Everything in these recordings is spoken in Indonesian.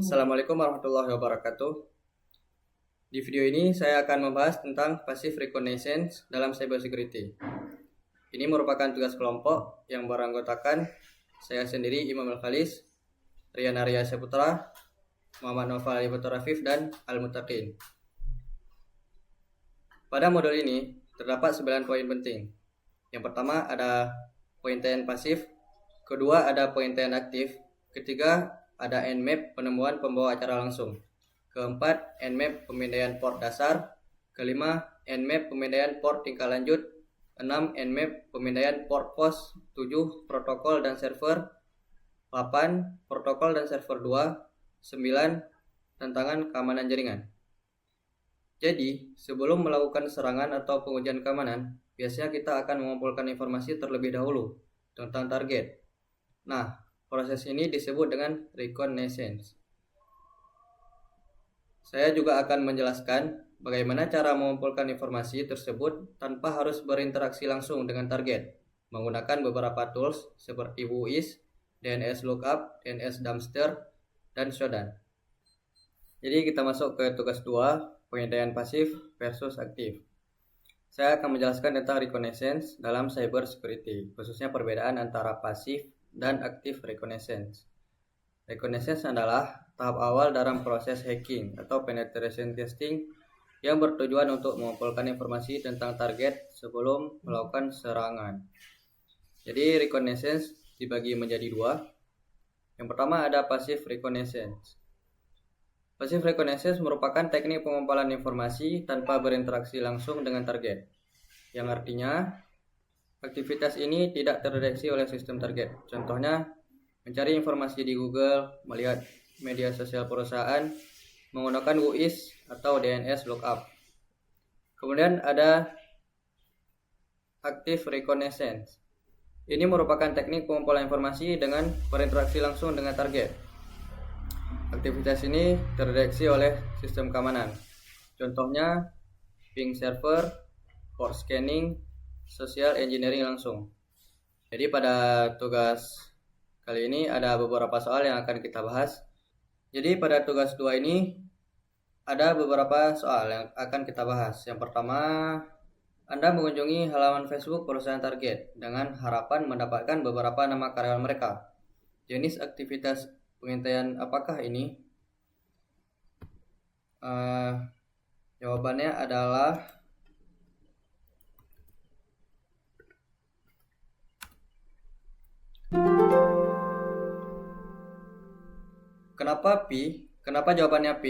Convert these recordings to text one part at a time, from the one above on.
Assalamualaikum warahmatullahi wabarakatuh. Di video ini saya akan membahas tentang passive reconnaissance dalam cybersecurity. Ini merupakan tugas kelompok yang beranggotakan saya sendiri, Imam Al-Khalis, Rian Arya Saputra, Muhammad Noval Ibatur Rafif, dan Al-Muttaqin. Pada modul ini terdapat 9 poin penting. Yang pertama ada pengintian pasif, kedua ada pengintian aktif, ketiga ada Nmap penemuan pembawa acara langsung, keempat Nmap pemindaian port dasar, kelima Nmap pemindaian port tingkat lanjut, 6 Nmap pemindaian port pos, 7 protokol dan server, 8 protokol dan server 2, 9 tantangan keamanan jaringan. Jadi, sebelum melakukan serangan atau pengujian keamanan, biasanya kita akan mengumpulkan informasi terlebih dahulu tentang target. Nah, proses ini disebut dengan reconnaissance. Saya juga akan menjelaskan bagaimana cara mengumpulkan informasi tersebut tanpa harus berinteraksi langsung dengan target, menggunakan beberapa tools seperti WHOIS, DNS Lookup, DNS Dumpster, dan Shodan. Jadi kita masuk ke tugas 2, pengintaian pasif versus aktif. Saya akan menjelaskan tentang reconnaissance dalam cyber security, khususnya perbedaan antara pasif dan aktif reconnaissance. Reconnaissance adalah tahap awal dalam proses hacking atau penetration testing yang bertujuan untuk mengumpulkan informasi tentang target sebelum melakukan serangan. Jadi reconnaissance dibagi menjadi dua. Yang pertama ada passive reconnaissance. Passive reconnaissance merupakan teknik pengumpulan informasi tanpa berinteraksi langsung dengan target, yang artinya aktivitas ini tidak terdeteksi oleh sistem target. Contohnya, mencari informasi di Google, melihat media sosial perusahaan, menggunakan WHOIS atau DNS Lookup. Kemudian ada active reconnaissance. Ini merupakan teknik pengumpulan informasi dengan berinteraksi langsung dengan target. Aktivitas ini terdeteksi oleh sistem keamanan. Contohnya, ping server, port scanning, social engineering langsung. Jadi pada tugas kali ini ada beberapa soal yang akan kita bahas. Jadi pada tugas 2 ini ada beberapa soal yang akan kita bahas. Yang pertama, Anda mengunjungi halaman Facebook perusahaan target dengan harapan mendapatkan beberapa nama karyawan mereka. Jenis aktivitas pengintaian apakah ini? Jawabannya adalah kenapa P? Kenapa jawabannya P?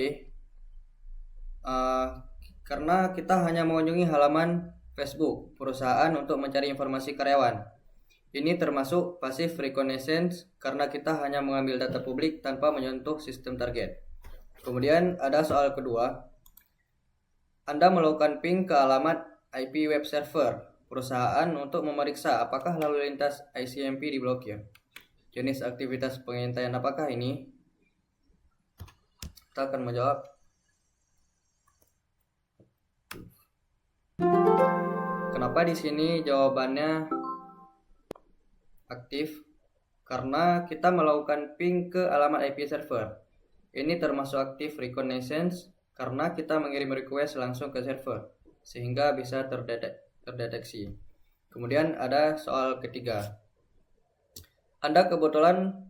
Karena kita hanya mengunjungi halaman Facebook perusahaan untuk mencari informasi karyawan. Ini termasuk passive reconnaissance karena kita hanya mengambil data publik tanpa menyentuh sistem target. Kemudian ada soal kedua. Anda melakukan ping ke alamat IP web server perusahaan untuk memeriksa apakah lalu lintas ICMP diblokir. Jenis aktivitas pengintaian apakah ini? Kita akan menjawab. Kenapa di sini jawabannya aktif? Karena kita melakukan ping ke alamat IP server. Ini termasuk active reconnaissance karena kita mengirim request langsung ke server sehingga bisa terdeteksi. Kemudian ada soal ketiga. Anda kebetulan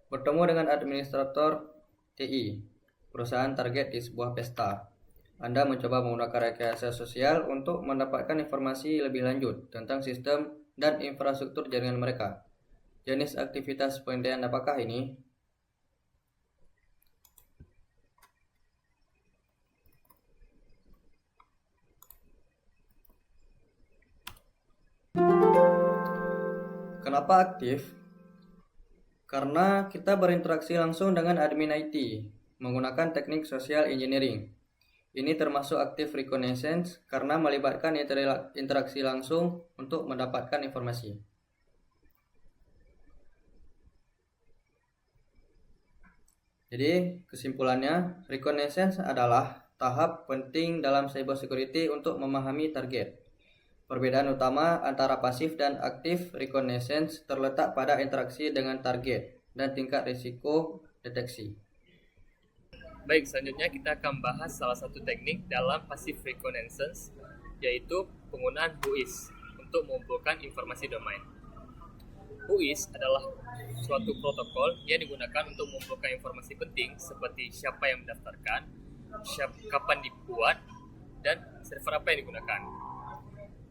bertemu dengan administrator TI perusahaan target di sebuah pesta. Anda mencoba menggunakan rekayasa sosial untuk mendapatkan informasi lebih lanjut tentang sistem dan infrastruktur jaringan mereka. Jenis aktivitas pengintaian apakah ini? Kenapa aktif? Karena kita berinteraksi langsung dengan admin IT menggunakan teknik social engineering. Ini termasuk active reconnaissance karena melibatkan interaksi langsung untuk mendapatkan informasi. Jadi kesimpulannya, reconnaissance adalah tahap penting dalam cybersecurity untuk memahami target. Perbedaan utama antara pasif dan aktif reconnaissance terletak pada interaksi dengan target dan tingkat risiko deteksi. Baik, selanjutnya kita akan bahas salah satu teknik dalam passive reconnaissance, yaitu penggunaan WHOIS untuk mengumpulkan informasi domain. WHOIS adalah suatu protokol yang digunakan untuk mengumpulkan informasi penting seperti siapa yang mendaftarkan, kapan dibuat, dan server apa yang digunakan.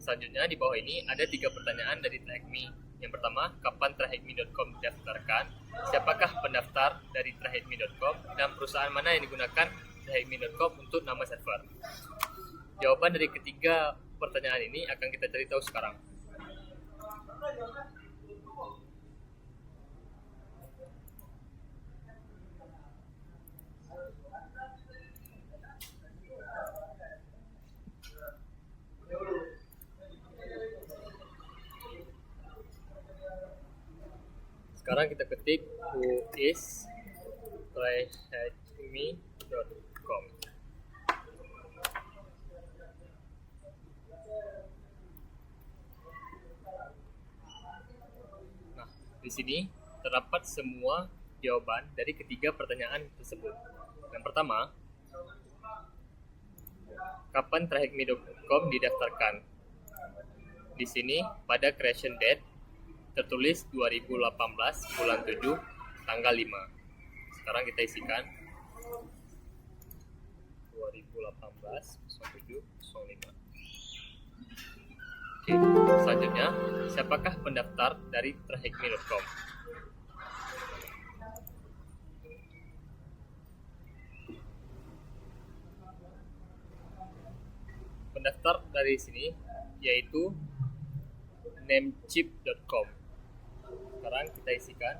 Selanjutnya di bawah ini ada 3 pertanyaan dari TrackMe. Yang pertama, kapan trackme.com didaftarkan? Siapakah pendaftar dari trackme.com? Dan perusahaan mana yang digunakan trackme.com untuk nama server? Jawaban dari ketiga pertanyaan ini akan kita cari tahu sekarang. Sekarang kita ketik whois trackme.com. Nah, di sini terdapat semua jawaban dari ketiga pertanyaan tersebut. Yang pertama, kapan trackme.com didaftarkan? Di sini pada creation date tertulis 2018 bulan 7 tanggal 5. Sekarang kita isikan 2018 07 05. Oke, selanjutnya siapakah pendaftar dari trackme.com? Pendaftar dari sini yaitu namecheap.com. Sekarang kita isikan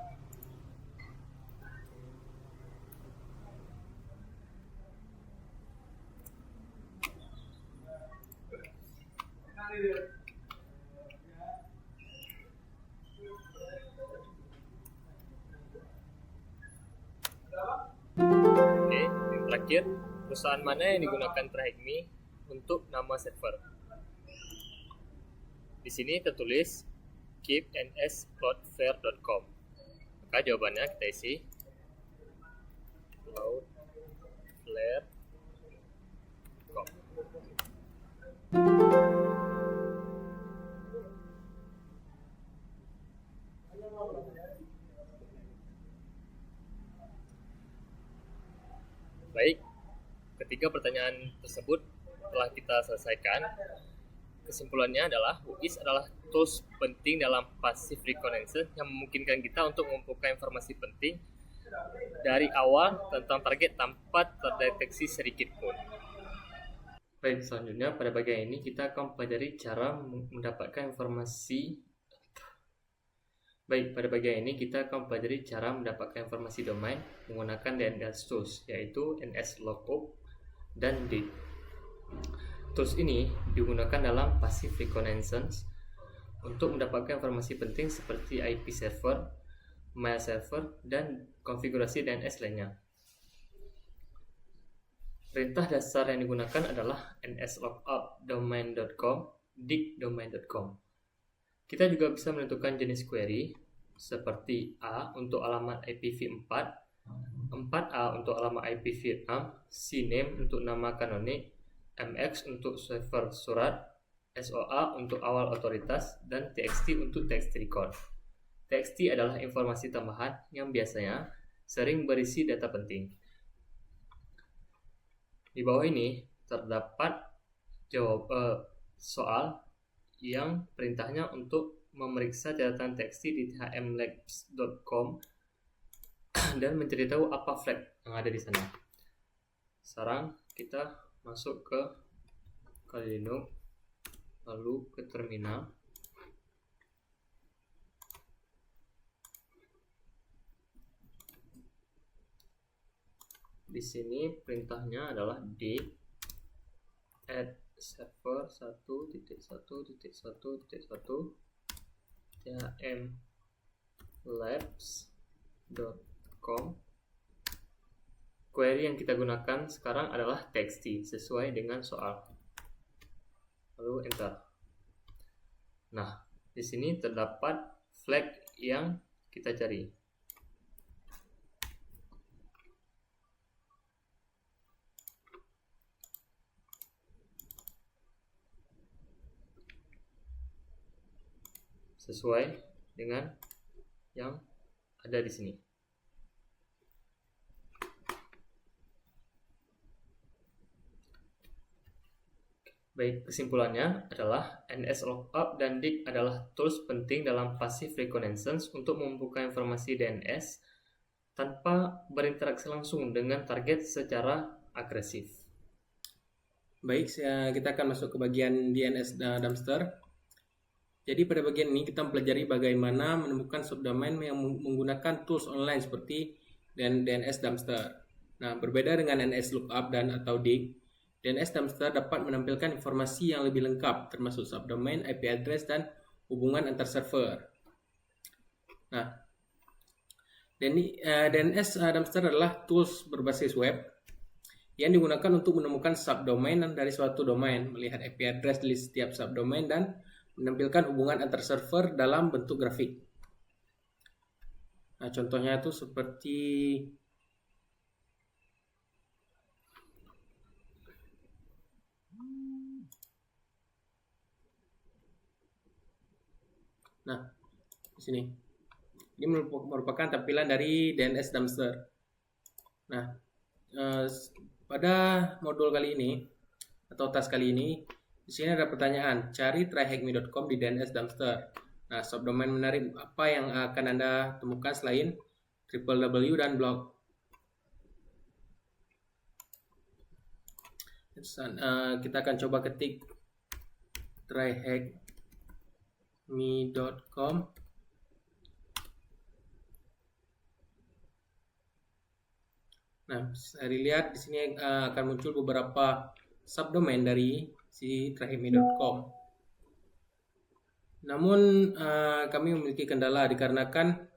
Oke, yang terakhir, perusahaan mana yang digunakan TrackMe untuk nama server? Di sini tertulis keepnscloudflare.com. Maka jawabannya kita isi cloudflare.com. Baik, ketiga pertanyaan tersebut telah kita selesaikan. Kesimpulannya adalah WHOIS adalah tools penting dalam passive reconnaissance yang memungkinkan kita untuk mengumpulkan informasi penting dari awal tentang target tanpa terdeteksi sedikit pun. Baik, selanjutnya pada bagian ini kita akan mempelajari cara mendapatkan informasi. Baik, pada bagian ini kita akan mempelajari cara mendapatkan informasi domain menggunakan DNS tools, yaitu NSLookup dan DIG. Tools ini digunakan dalam passive reconnaissance untuk mendapatkan informasi penting seperti IP server, mail server, dan konfigurasi DNS lainnya. Perintah dasar yang digunakan adalah nslookup-domain.com, dig-domain.com. Kita juga bisa menentukan jenis query seperti A untuk alamat IPv4, 4A untuk alamat IPv6, CNAME untuk nama kanonik, MX untuk server surat, SOA untuk awal otoritas, dan TXT untuk text record. TXT adalah informasi tambahan yang biasanya sering berisi data penting. Di bawah ini terdapat soal yang perintahnya untuk memeriksa catatan TXT di thmlabs.com dan mencari tahu apa flag yang ada di sana. Sekarang kita masuk ke Kali Linux, lalu ke terminal. Di sini perintahnya adalah d add server 1.1.1.1 thmlabs.com. Query yang kita gunakan sekarang adalah txt sesuai dengan soal. Lalu enter. Nah, di sini terdapat flag yang kita cari. sesuai dengan yang ada di sini. Baik, kesimpulannya adalah NS Lookup dan DIG adalah tools penting dalam passive reconnaissance untuk membuka informasi DNS tanpa berinteraksi langsung dengan target secara agresif. Baik, kita akan masuk ke bagian DNS dumpster. Jadi pada bagian ini kita mempelajari bagaimana menemukan subdomain yang menggunakan tools online seperti DNS dumpster. Nah, berbeda dengan NS Lookup dan atau DIG, DNS dumpster dapat menampilkan informasi yang lebih lengkap termasuk subdomain, IP address, dan hubungan antar server. Nah, DNS dumpster adalah tools berbasis web yang digunakan untuk menemukan subdomain dari suatu domain, melihat IP address di setiap subdomain, dan menampilkan hubungan antar server dalam bentuk grafik. Nah, contohnya itu seperti di sini. Ini merupakan tampilan dari DNS dumpster. Nah, pada modul kali ini atau task kali ini, di sini ada pertanyaan, cari tryhackme.com di DNS dumpster. Nah, subdomain menarik apa yang akan Anda temukan selain www dan blog? Kita akan coba ketik tryhackme.com. Nah, saya lihat di sini akan muncul beberapa subdomain dari si tryhackme.com. Namun kami memiliki kendala dikarenakan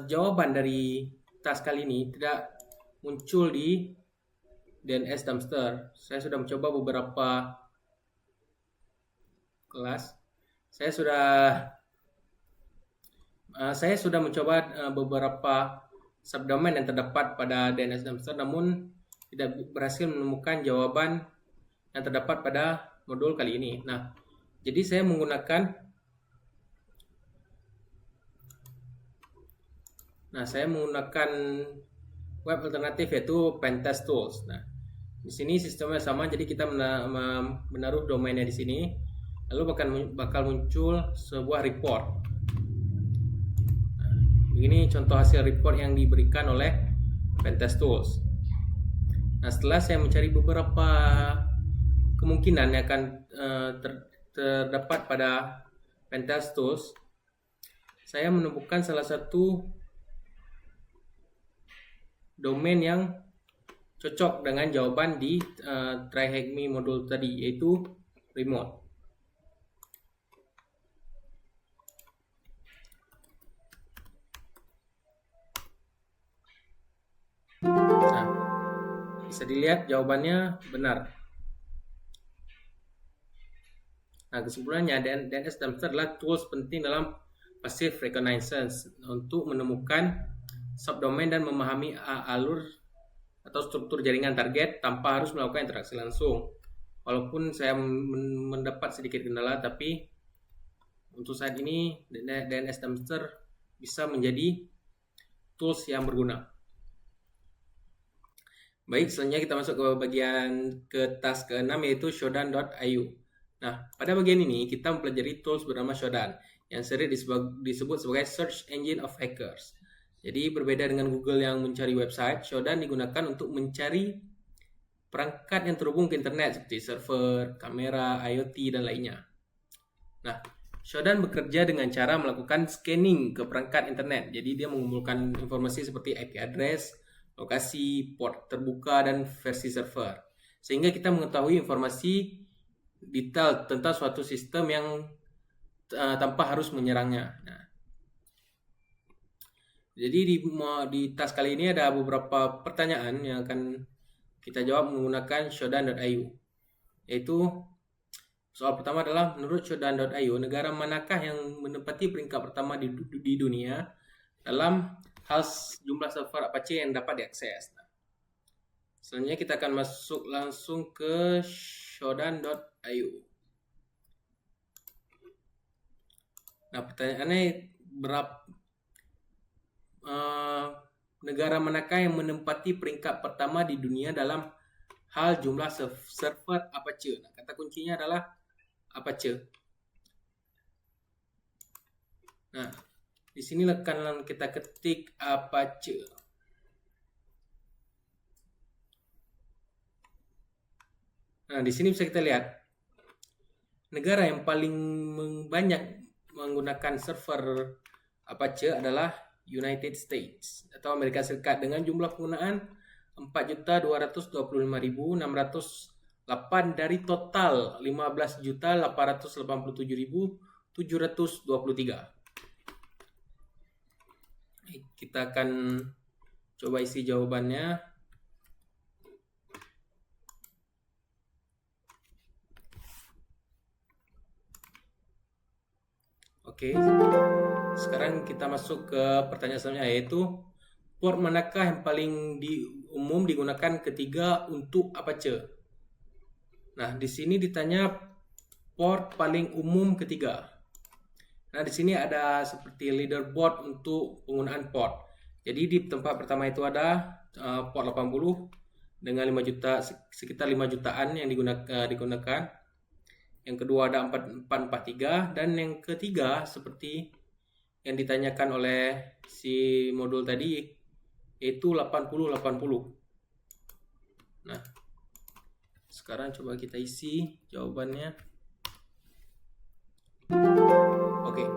jawaban dari task kali ini tidak muncul di DNS dumpster. Saya sudah mencoba beberapa kelas. Saya sudah mencoba beberapa subdomain yang terdapat pada DNS dumpster, namun tidak berhasil menemukan jawaban yang terdapat pada modul kali ini. Nah, jadi saya menggunakan web alternatif yaitu Pentest Tools. Nah, di sini sistemnya sama, jadi kita menaruh domainnya di sini, lalu bakal muncul sebuah report. Nah, begini contoh hasil report yang diberikan oleh Pentest Tools. Nah, setelah saya mencari beberapa kemungkinan yang akan terdapat pada Pentest Tools, saya menemukan salah satu domain yang cocok dengan jawaban di tryhackme modul tadi, yaitu remote. Nah, bisa dilihat jawabannya benar. Nah, kesimpulannya DNS dumpster adalah tools penting dalam passive reconnaissance untuk menemukan subdomain dan memahami alur atau struktur jaringan target tanpa harus melakukan interaksi langsung. Walaupun saya mendapat sedikit kendala, tapi untuk saat ini DNS dumpster bisa menjadi tools yang berguna. Baik, selanjutnya kita masuk ke task ke-6 yaitu shodan.io. Nah, pada bagian ini kita mempelajari tools bernama Shodan yang sering disebut sebagai search engine of hackers. Jadi berbeda dengan Google yang mencari website, Shodan digunakan untuk mencari perangkat yang terhubung ke internet seperti server, kamera, IoT, dan lainnya. Nah, Shodan bekerja dengan cara melakukan scanning ke perangkat internet. Jadi dia mengumpulkan informasi seperti IP address, lokasi, port terbuka, dan versi server. Sehingga kita mengetahui informasi detail tentang suatu sistem yang tanpa harus menyerangnya. Nah, jadi di task kali ini ada beberapa pertanyaan yang akan kita jawab menggunakan shodan.io. Yaitu soal pertama adalah, menurut shodan.io, negara manakah yang menempati peringkat pertama di dunia dalam hal jumlah server Apache yang dapat diakses? Nah, selanjutnya kita akan masuk langsung ke shodan.io. Nah, pertanyaannya negara manakah yang menempati peringkat pertama di dunia dalam hal jumlah server Apache? Nah, kata kuncinya adalah Apache. Nah, di sini akan kita ketik Apache. Nah, di sini bisa kita lihat negara yang paling banyak menggunakan server Apache adalah United States atau Amerika Serikat dengan jumlah penggunaan 4.225.608 dari total 15.887.723. Kita akan coba isi jawabannya. Oke, sekarang kita masuk ke pertanyaan selanjutnya, yaitu port manakah yang paling umum digunakan ketiga untuk Apache? Nah, di sini ditanya port paling umum ketiga. Nah, di sini ada seperti leaderboard untuk penggunaan port. Jadi di tempat pertama itu ada port 80 dengan 5 juta, sekitar 5 jutaan yang digunakan. Yang kedua ada 443, dan yang ketiga seperti yang ditanyakan oleh si modul tadi yaitu 8080. Nah, sekarang coba kita isi jawabannya. Oke.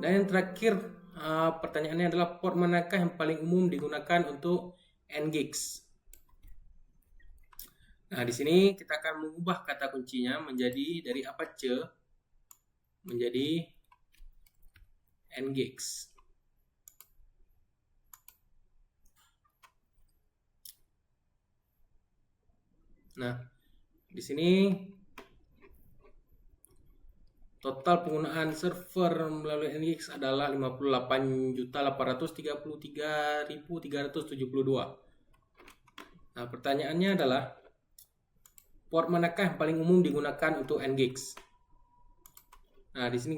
Dan yang terakhir pertanyaannya adalah port manakah yang paling umum digunakan untuk NGIX? Nah, di sini kita akan mengubah kata kuncinya menjadi dari Apache menjadi NGIX. Nah, di sini total penggunaan server melalui NGIX adalah 58.833.372. Nah, pertanyaannya adalah port manakah yang paling umum digunakan untuk NGIX? Nah, di sini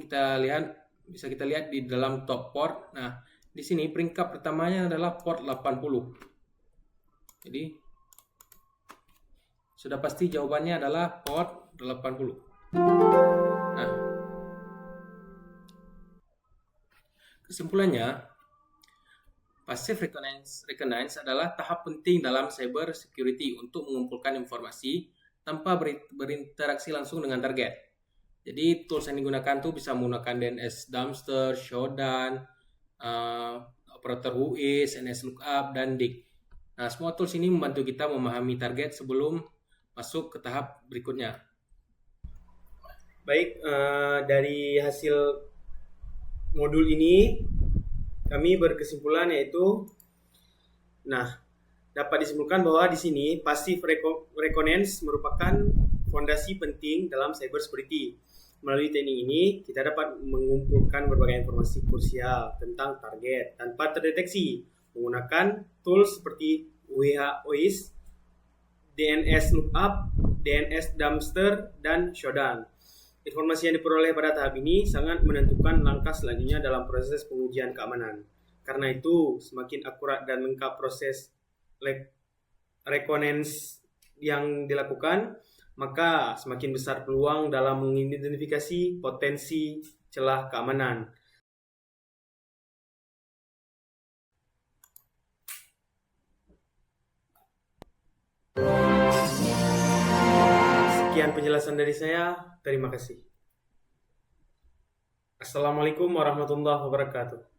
bisa kita lihat di dalam top port. Nah, di sini peringkat pertamanya adalah port 80. Jadi sudah pasti jawabannya adalah port 80. Nah, kesimpulannya, passive reconnaissance adalah tahap penting dalam cyber security untuk mengumpulkan informasi tanpa berinteraksi langsung dengan target. Jadi tools yang digunakan tuh bisa menggunakan DNS Dumpster, Shodan, operator Whois, NS Lookup, dan Dig. Nah, semua tools ini membantu kita memahami target sebelum masuk ke tahap berikutnya. Baik, dari hasil modul ini kami berkesimpulan yaitu, dapat disimpulkan bahwa di sini passive reconnaissance merupakan fondasi penting dalam cyber security. Melalui teknik ini, kita dapat mengumpulkan berbagai informasi krusial tentang target tanpa terdeteksi menggunakan tools seperti Whois, DNS Lookup, DNS Dumpster, dan Shodan. Informasi yang diperoleh pada tahap ini sangat menentukan langkah selanjutnya dalam proses pengujian keamanan. Karena itu, semakin akurat dan lengkap proses reconnaissance yang dilakukan, maka semakin besar peluang dalam mengidentifikasi potensi celah keamanan. Sekian penjelasan dari saya. Terima kasih. Assalamualaikum warahmatullahi wabarakatuh.